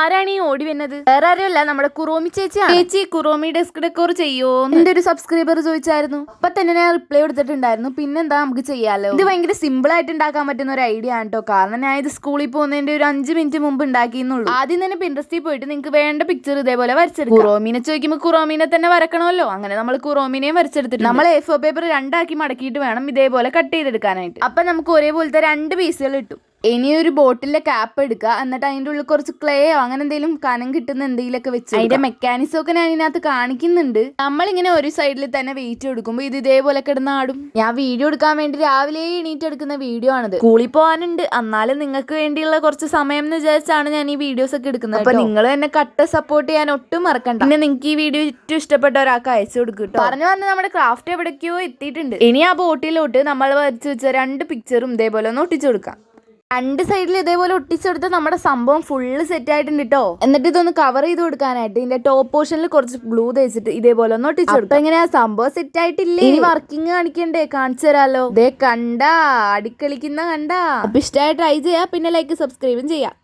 ആരാണ് ഈ ഓടി വരുന്നത്? വേറെ ആരുമല്ല, നമ്മുടെ കുറോമി ചേച്ചിയാണ്. ചേച്ചി കുറോമി ഡെസ്ക് ഡെക്കോർ ചെയ്യോ എന്റെ ഒരു സബ്സ്ക്രൈബർ ചോദിച്ചായിരുന്നു. അപ്പൊ തന്നെ ഞാൻ റിപ്ലൈ കൊടുത്തിട്ടുണ്ടായിരുന്നു. പിന്നെന്താ, നമുക്ക് ചെയ്യാലോ. ഇത് ഭയങ്കര സിമ്പിൾ ആയിട്ട് ഉണ്ടാക്കാൻ പറ്റുന്ന ഒരു ഐഡിയ ആണ് കേട്ടോ. കാരണം ഞാൻ ഇത് സ്കൂളിൽ പോകുന്നതിന്റെ ഒരു 5 മിനിറ്റ് മുമ്പ് ഉണ്ടാക്കിയെന്നുള്ളൂ. ആദ്യം തന്നെ പിൻട്രസ്റ്റിൽ പോയിട്ട് നിങ്ങൾക്ക് വേണ്ട പിക്ചർ ഇതേപോലെ വരച്ചെടുക്കും. കുറോമീനെ ചോദിക്കുമ്പോൾ കുറോമീനെ തന്നെ വരക്കണമല്ലോ. അങ്ങനെ നമ്മൾ കുറോമീനെയും വരച്ചെടുത്തിട്ട് നമ്മൾ A4 പേപ്പർ 2 ആക്കി മടക്കിയിട്ട് വേണം ഇതേപോലെ കട്ട് ചെയ്തെടുക്കാനായിട്ട്. അപ്പൊ നമുക്ക് ഒരേപോലത്തെ 2 പീസുകൾ കിട്ടും. ഇനി ഒരു ബോട്ടിലെ ക്യാപ്പ് എടുക്കുക. എന്നിട്ട് അതിൻ്റെ ഉള്ളിൽ കുറച്ച് ക്ലേയോ അങ്ങനെ എന്തെങ്കിലും കനം കിട്ടുന്ന എന്തെങ്കിലുമൊക്കെ വെച്ച് അതിന്റെ മെക്കാനിസം ഒക്കെ ഞാൻ ഇതിനകത്ത് കാണിക്കുന്നുണ്ട്. നമ്മളിങ്ങനെ ഒരു സൈഡിൽ തന്നെ വെയിറ്റ് കൊടുക്കുമ്പോൾ ഇത് ഇതേപോലെ കിടന്ന് ആടും. ഞാൻ വീഡിയോ എടുക്കാൻ വേണ്ടി രാവിലെ എണീറ്റ് എടുക്കുന്ന വീഡിയോ ആണിത്. സ്കൂളിൽ പോകാനുണ്ട്, എന്നാലും നിങ്ങൾക്ക് വേണ്ടിയുള്ള കുറച്ച് സമയം എന്ന് വിചാരിച്ചാണ് ഞാൻ ഈ വീഡിയോസ് ഒക്കെ എടുക്കുന്നത്. അപ്പൊ നിങ്ങൾ എന്നെ കട്ട സപ്പോർട്ട് ചെയ്യാൻ ഒട്ടും മറക്കണ്ട. പിന്നെ നിങ്ങൾക്ക് ഈ വീഡിയോ ഏറ്റവും ഇഷ്ടപ്പെട്ട ഒരാൾക്ക് അയച്ചു കൊടുക്കും കേട്ടോ. പറഞ്ഞു നമ്മുടെ ക്രാഫ്റ്റ് എവിടേക്കോ എത്തിയിട്ടുണ്ട്. ഇനി ആ ബോട്ടിലോട്ട് നമ്മൾ വരച്ച് വെച്ച 2 പിക്ചറും ഇതേപോലെ ഒന്ന് ഒട്ടിച്ചു കൊടുക്കാം. 2 സൈഡിൽ ഇതേപോലെ ഒട്ടിച്ചെടുത്ത് നമ്മുടെ സംഭവം ഫുള്ള് സെറ്റ് ആയിട്ടുണ്ട് കേട്ടോ. എന്നിട്ട് ഇതൊന്ന് കവർ ചെയ്ത് കൊടുക്കാനായിട്ട് ഇതിന്റെ ടോപ്പ് പോർഷനിൽ കുറച്ച് ഗ്ലൂ തേച്ചിട്ട് ഇതേപോലെ ഒന്ന് ഒട്ടിച്ചെടുക്കും. എങ്ങനെയാ സംഭവം സെറ്റ് ആയിട്ടില്ലേ? ഇനി വർക്കിംഗ് കാണിക്കണ്ടേ? കാണിച്ചു തരാലോ. ദേ കണ്ടാ, അടിക്കളിക്കുന്ന കണ്ടാ. അപ്പൊ ഇഷ്ടമായി ട്രൈ ചെയ്യാ. പിന്നെ ലൈക്ക് സബ്സ്ക്രൈബും ചെയ്യാം.